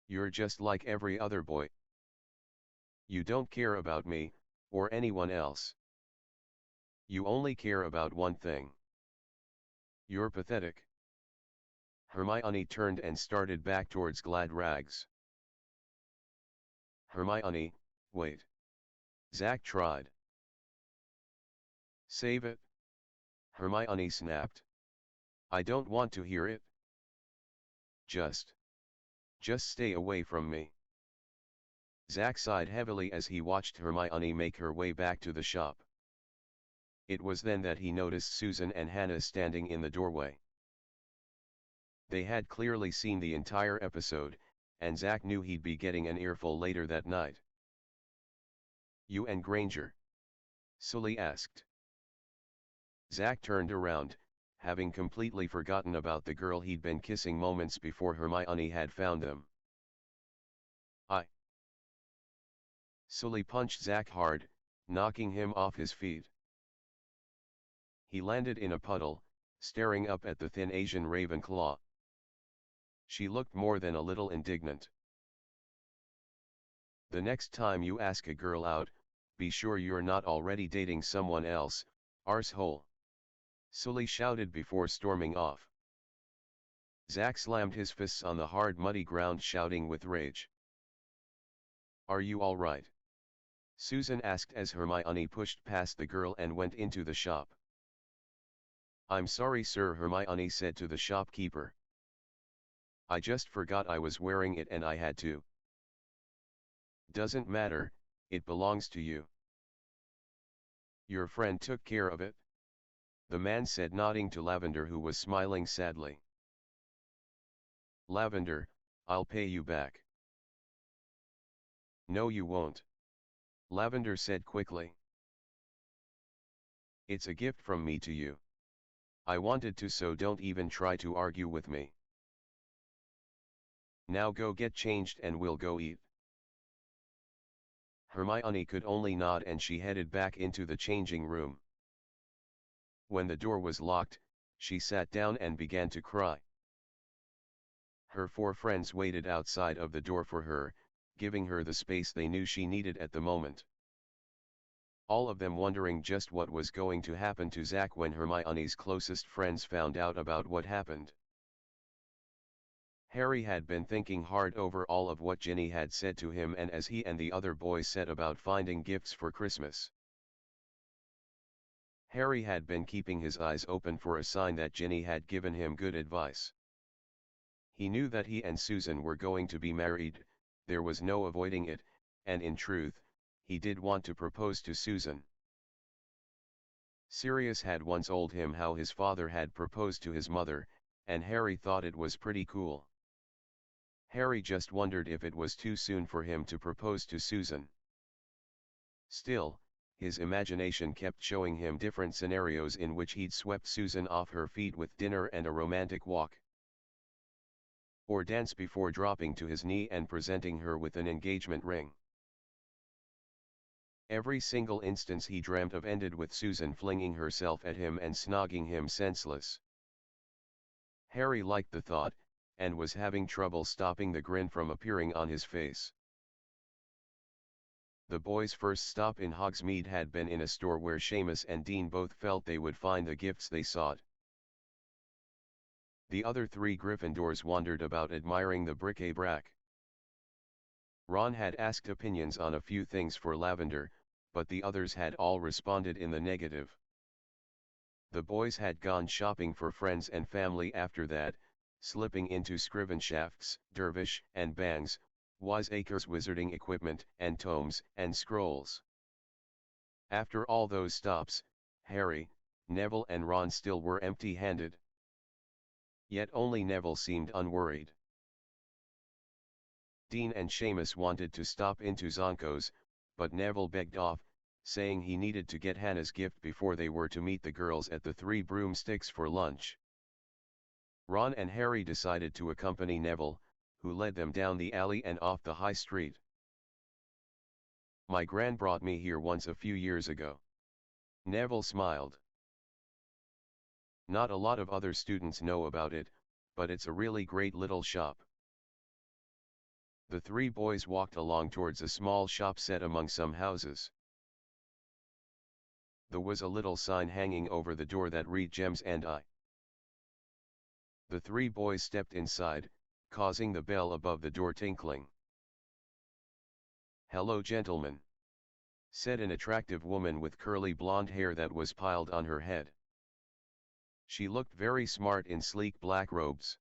Speaker 1: You're just like every other boy. You don't care about me, or anyone else. You only care about one thing. You're pathetic. Hermione turned and started back towards Glad Rags. Hermione, wait. Zach tried. Save it. Hermione snapped. I don't want to hear it. Just stay away from me. Zach sighed heavily as he watched Hermione make her way back to the shop. It was then that he noticed Susan and Hannah standing in the doorway. They had clearly seen the entire episode, and Zach knew he'd be getting an earful later that night. You and Granger? Sully asked. Zach turned around, having completely forgotten about the girl he'd been kissing moments before Hermione had found them. Sully punched Zach hard, knocking him off his feet. He landed in a puddle, staring up at the thin Asian Ravenclaw. She looked more than a little indignant. The next time you ask a girl out, be sure you're not already dating someone else, arsehole. Sully shouted before storming off. Zach slammed his fists on the hard muddy ground, shouting with rage. Are you all right? Susan asked as Hermione pushed past the girl and went into the shop. I'm sorry sir, Hermione said to the shopkeeper. I just forgot I was wearing it and I had to. Doesn't matter, it belongs to you. Your friend took care of it? The man said, nodding to Lavender, who was smiling sadly. Lavender, I'll pay you back. No you won't. Lavender said quickly. It's a gift from me to you. I wanted to, so don't even try to argue with me. Now go get changed and we'll go eat. Hermione could only nod and she headed back into the changing room. When the door was locked, she sat down and began to cry. Her 4 friends waited outside of the door for her, giving her the space they knew she needed at the moment. All of them wondering just what was going to happen to Zach when Hermione's closest friends found out about what happened. Harry had been thinking hard over all of what Ginny had said to him and as he and the other boys said about finding gifts for Christmas. Harry had been keeping his eyes open for a sign that Ginny had given him good advice. He knew that he and Susan were going to be married, there was no avoiding it, and in truth, he did want to propose to Susan. Sirius had once told him how his father had proposed to his mother, and Harry thought it was pretty cool. Harry just wondered if it was too soon for him to propose to Susan. Still, his imagination kept showing him different scenarios in which he'd swept Susan off her feet with dinner and a romantic walk. Or dance before dropping to his knee and presenting her with an engagement ring. Every single instance he dreamt of ended with Susan flinging herself at him and snogging him senseless. Harry liked the thought, and was having trouble stopping the grin from appearing on his face. The boys' first stop in Hogsmeade had been in a store where Seamus and Dean both felt they would find the gifts they sought. The other 3 Gryffindors wandered about admiring the bric-a-brac. Ron had asked opinions on a few things for Lavender, but the others had all responded in the negative. The boys had gone shopping for friends and family after that, slipping into Scrivenshafts, Dervish and Bangs, Wiseacres wizarding equipment and tomes and scrolls. After all those stops, Harry, Neville and Ron still were empty-handed. Yet only Neville seemed unworried. Dean and Seamus wanted to stop into Zonko's, but Neville begged off, saying he needed to get Hannah's gift before they were to meet the girls at the 3 Broomsticks for lunch. Ron and Harry decided to accompany Neville, who led them down the alley and off the high street. My gran brought me here once a few years ago. Neville smiled. Not a lot of other students know about it, but it's a really great little shop. The three boys walked along towards a small shop set among some houses. There was a little sign hanging over the door that read Gems and I. The three boys stepped inside, causing the bell above the door tinkling. "Hello, gentlemen," said an attractive woman with curly blonde hair that was piled on her head. She looked very smart in sleek black robes.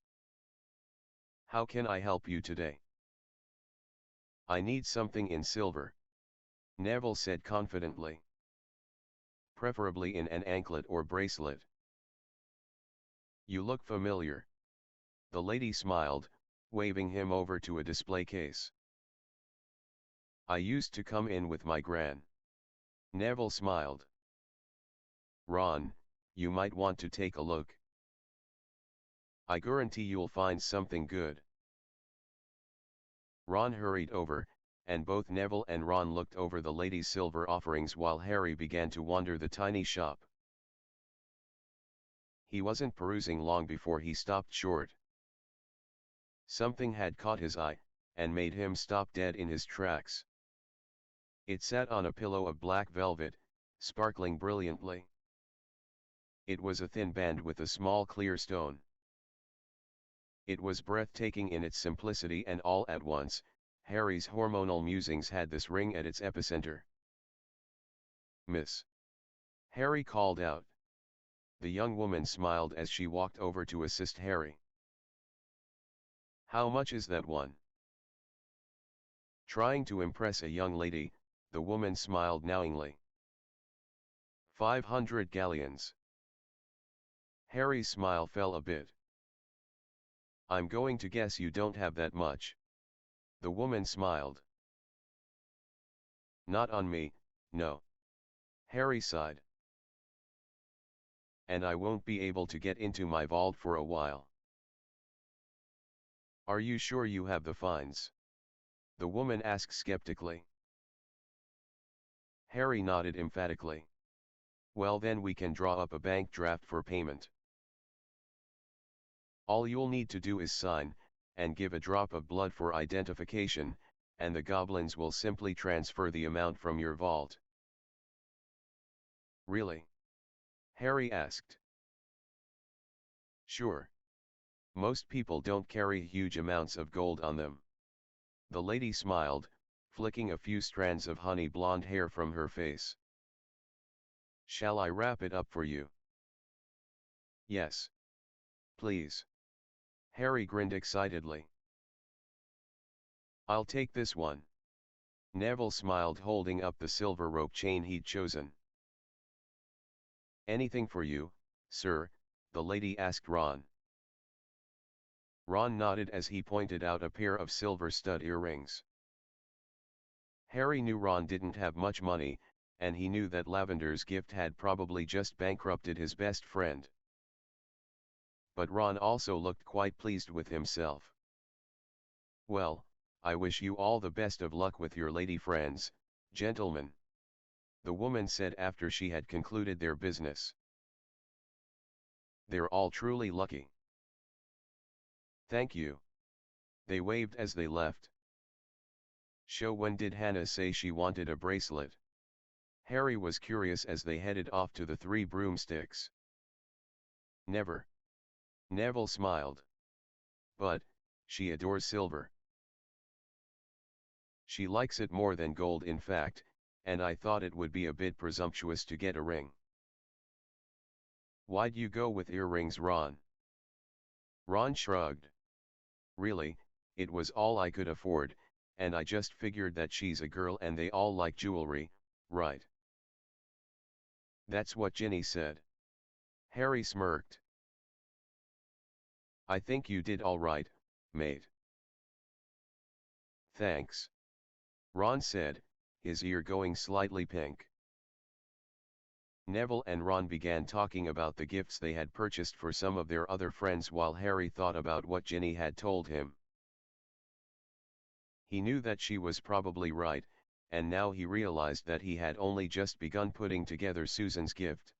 Speaker 1: "How can I help you today?" "I need something in silver," Neville said confidently. "Preferably in an anklet or bracelet." "You look familiar." The lady smiled, waving him over to a display case. "I used to come in with my gran." Neville smiled. "Ron, you might want to take a look. I guarantee you'll find something good." Ron hurried over, and both Neville and Ron looked over the lady's silver offerings while Harry began to wander the tiny shop. He wasn't perusing long before he stopped short. Something had caught his eye, and made him stop dead in his tracks. It sat on a pillow of black velvet, sparkling brilliantly. It was a thin band with a small clear stone. It was breathtaking in its simplicity, and all at once, Harry's hormonal musings had this ring at its epicenter. "Miss," Harry called out. The young woman smiled as she walked over to assist Harry. "How much is that one?" Trying to impress a young lady, the woman smiled knowingly. 500 galleons. Harry's smile fell a bit. "I'm going to guess you don't have that much." The woman smiled. "Not on me, no." Harry sighed. "And I won't be able to get into my vault for a while." "Are you sure you have the fines?" the woman asked skeptically. Harry nodded emphatically. "Well, then we can draw up a bank draft for payment. All you'll need to do is sign, and give a drop of blood for identification, and the goblins will simply transfer the amount from your vault." "Really?" Harry asked. "Sure. Most people don't carry huge amounts of gold on them." The lady smiled, flicking a few strands of honey blonde hair from her face. "Shall I wrap it up for you?" "Yes. Please." Harry grinned excitedly. "I'll take this one." Neville smiled, holding up the silver rope chain he'd chosen. "Anything for you, sir?" the lady asked Ron. Ron nodded as he pointed out a pair of silver stud earrings. Harry knew Ron didn't have much money, and he knew that Lavender's gift had probably just bankrupted his best friend. But Ron also looked quite pleased with himself. "Well, I wish you all the best of luck with your lady friends, gentlemen," the woman said after she had concluded their business. "They're all truly lucky." "Thank you." They waved as they left. "So when did Hannah say she wanted a bracelet?" Harry was curious as they headed off to the Three Broomsticks. "Never." Neville smiled. "But, she adores silver. She likes it more than gold, in fact, and I thought it would be a bit presumptuous to get a ring." "Why'd you go with earrings, Ron?" Ron shrugged. "Really, it was all I could afford, and I just figured that she's a girl and they all like jewelry, right?" "That's what Ginny said." Harry smirked. "I think you did all right, mate." "Thanks," Ron said, his ear going slightly pink. Neville and Ron began talking about the gifts they had purchased for some of their other friends while Harry thought about what Ginny had told him. He knew that she was probably right, and now he realized that he had only just begun putting together Susan's gift.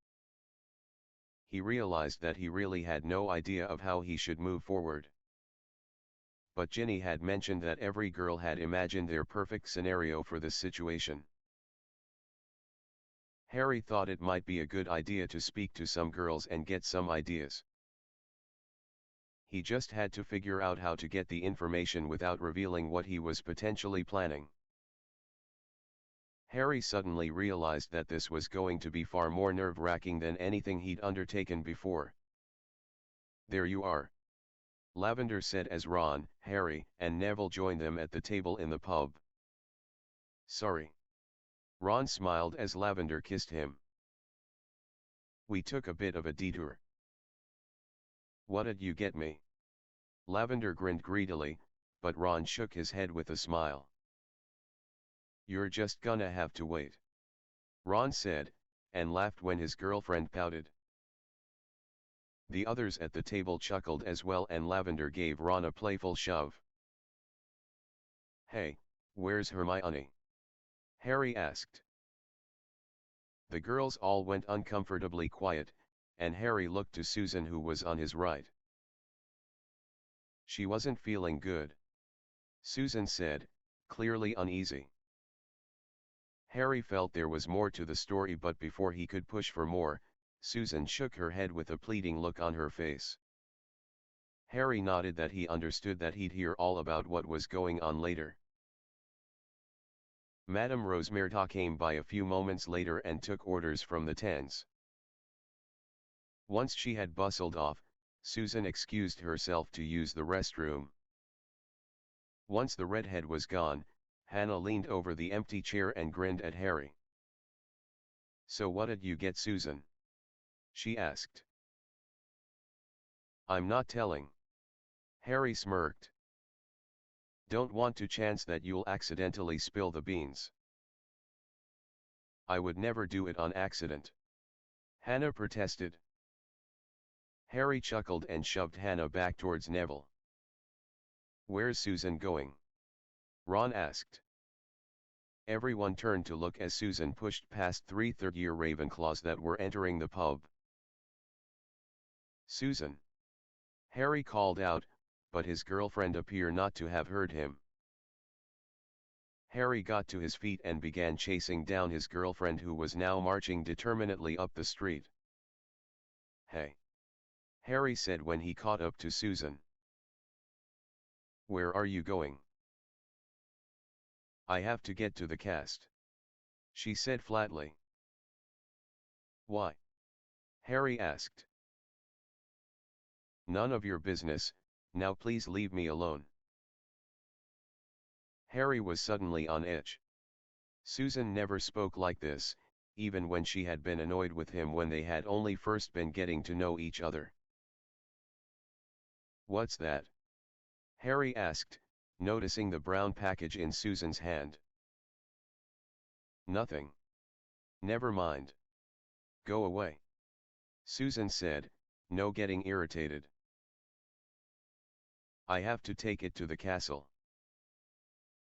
Speaker 1: He realized that he really had no idea of how he should move forward. But Ginny had mentioned that every girl had imagined their perfect scenario for this situation. Harry thought it might be a good idea to speak to some girls and get some ideas. He just had to figure out how to get the information without revealing what he was potentially planning. Harry suddenly realized that this was going to be far more nerve-wracking than anything he'd undertaken before. "There you are," Lavender said as Ron, Harry, and Neville joined them at the table in the pub. "Sorry." Ron smiled as Lavender kissed him. "We took a bit of a detour." "What'd you get me?" Lavender grinned greedily, but Ron shook his head with a smile. "You're just gonna have to wait," Ron said, and laughed when his girlfriend pouted. The others at the table chuckled as well, and Lavender gave Ron a playful shove. "Hey, where's Hermione?" Harry asked. The girls all went uncomfortably quiet, and Harry looked to Susan, who was on his right. "She wasn't feeling good," Susan said, clearly uneasy. Harry felt there was more to the story, but before he could push for more, Susan shook her head with a pleading look on her face. Harry nodded that he understood that he'd hear all about what was going on later. Madame Rosmerta came by a few moments later and took orders from the tens. Once she had bustled off, Susan excused herself to use the restroom. Once the redhead was gone, Hannah leaned over the empty chair and grinned at Harry. "So what'd you get, Susan?" she asked. "I'm not telling." Harry smirked. "Don't want to chance that you'll accidentally spill the beans." "I would never do it on accident," Hannah protested. Harry chuckled and shoved Hannah back towards Neville. "Where's Susan going?" Ron asked. Everyone turned to look as Susan pushed past 3 third-year Ravenclaws that were entering the pub. "Susan!" Harry called out, but his girlfriend appeared not to have heard him. Harry got to his feet and began chasing down his girlfriend, who was now marching determinedly up the street. "Hey!" Harry said when he caught up to Susan. "Where are you going?" "I have to get to the cast," she said flatly. "Why?" Harry asked. "None of your business, now please leave me alone." Harry was suddenly on edge. Susan never spoke like this, even when she had been annoyed with him when they had only first been getting to know each other. "What's that?" Harry asked, noticing the brown package in Susan's hand. "Nothing. Never mind. Go away," Susan said, no getting irritated. "I have to take it to the castle."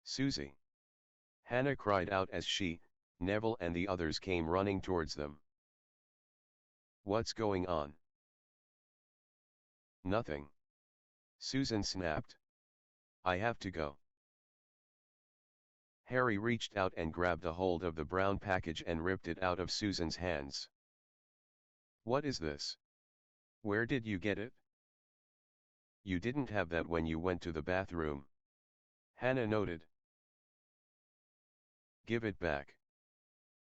Speaker 1: "Susie!" Hannah cried out as she, Neville and the others came running towards them. "What's going on?" "Nothing," Susan snapped. "I have to go." Harry reached out and grabbed a hold of the brown package and ripped it out of Susan's hands. "What is this? Where did you get it?" "You didn't have that when you went to the bathroom," Hannah noted. "Give it back,"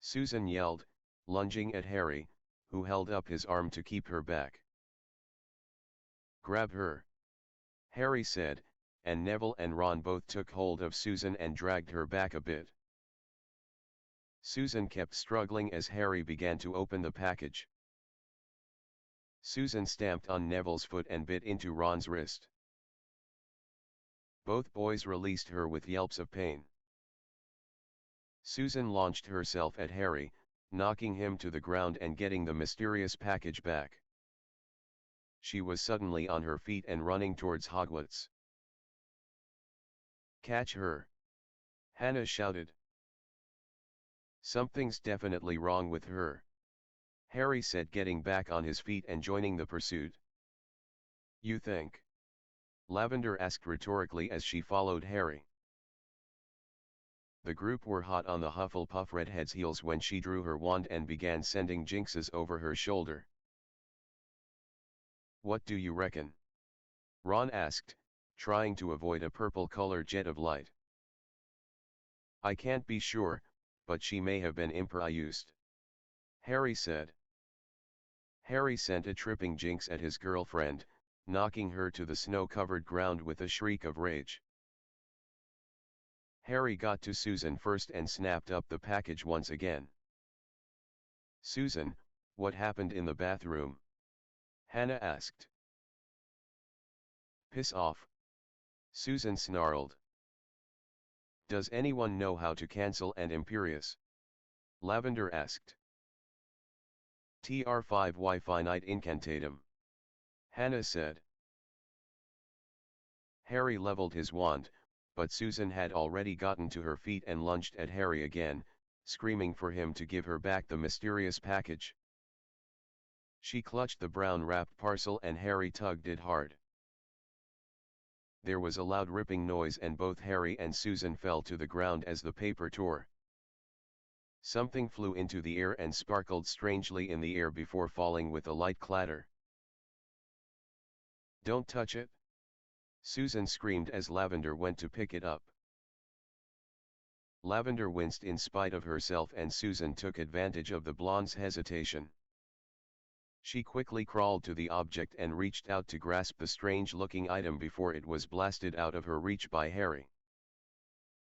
Speaker 1: Susan yelled, lunging at Harry, who held up his arm to keep her back. "Grab her," Harry said, and Neville and Ron both took hold of Susan and dragged her back a bit. Susan kept struggling as Harry began to open the package. Susan stamped on Neville's foot and bit into Ron's wrist. Both boys released her with yelps of pain. Susan launched herself at Harry, knocking him to the ground and getting the mysterious package back. She was suddenly on her feet and running towards Hogwarts. "Catch her!" Hannah shouted. Something's definitely wrong with her, Harry said, getting back on his feet and joining the pursuit. You think? Lavender asked rhetorically as she followed Harry. The group were hot on the Hufflepuff redhead's heels when she drew her wand and began sending jinxes over her shoulder. What do you reckon? Ron asked, trying to avoid a purple-colored jet of light. I can't be sure, but she may have been improvised, Harry said. Harry sent a tripping jinx at his girlfriend, knocking her to the snow-covered ground with a shriek of rage. Harry got to Susan first and snapped up the package once again. Susan, what happened in the bathroom? Hannah asked. Piss off, Susan snarled. Does anyone know how to cancel an Imperius? Lavender asked. TR5 finite incantatum, Hannah said. Harry leveled his wand, but Susan had already gotten to her feet and lunged at Harry again, screaming for him to give her back the mysterious package. She clutched the brown-wrapped parcel and Harry tugged it hard. There was a loud ripping noise and both Harry and Susan fell to the ground as the paper tore. Something flew into the air and sparkled strangely in the air before falling with a light clatter. Don't touch it, Susan screamed as Lavender went to pick it up. Lavender winced in spite of herself and Susan took advantage of the blonde's hesitation. She quickly crawled to the object and reached out to grasp the strange-looking item before it was blasted out of her reach by Harry.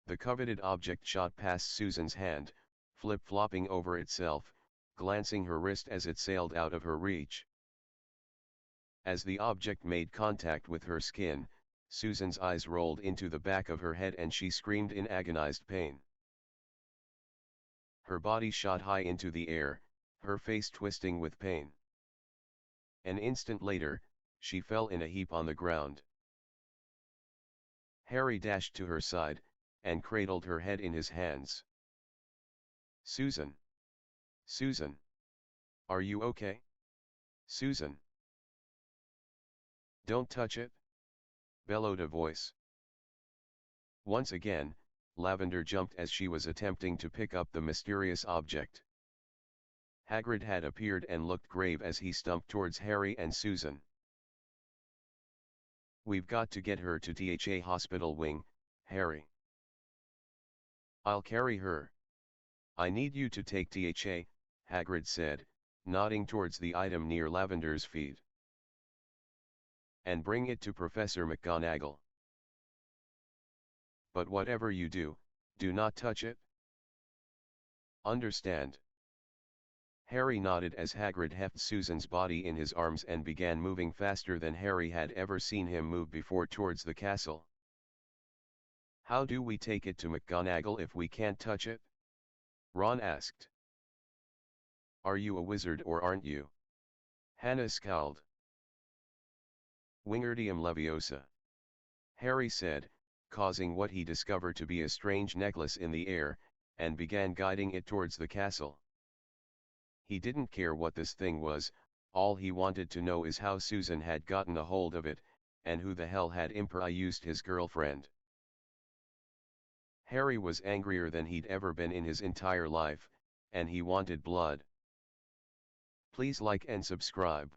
Speaker 1: The coveted object shot past Susan's hand, flip-flopping over itself, glancing her wrist as it sailed out of her reach. As the object made contact with her skin, Susan's eyes rolled into the back of her head and she screamed in agonized pain. Her body shot high into the air, her face twisting with pain. An instant later, she fell in a heap on the ground. Harry dashed to her side, and cradled her head in his hands. Susan! Susan! Are you okay? Susan! Don't touch it! Bellowed a voice. Once again, Lavender jumped as she was attempting to pick up the mysterious object. Hagrid had appeared and looked grave as he stumped towards Harry and Susan. We've got to get her to THA hospital wing, Harry. I'll carry her. I need you to take THA, Hagrid said, nodding towards the item near Lavender's feet. And bring it to Professor McGonagall. But whatever you do, do not touch it. Understand? Harry nodded as Hagrid hefted Susan's body in his arms and began moving faster than Harry had ever seen him move before towards the castle. How do we take it to McGonagall if we can't touch it? Ron asked. Are you a wizard or aren't you? Hannah scowled. Wingardium Leviosa, Harry said, causing what he discovered to be a strange necklace in the air, and began guiding it towards the castle. He didn't care what this thing was, all he wanted to know is how Susan had gotten a hold of it, and who the hell had improvised his girlfriend. Harry was angrier than he'd ever been in his entire life, and he wanted blood. Please like and subscribe.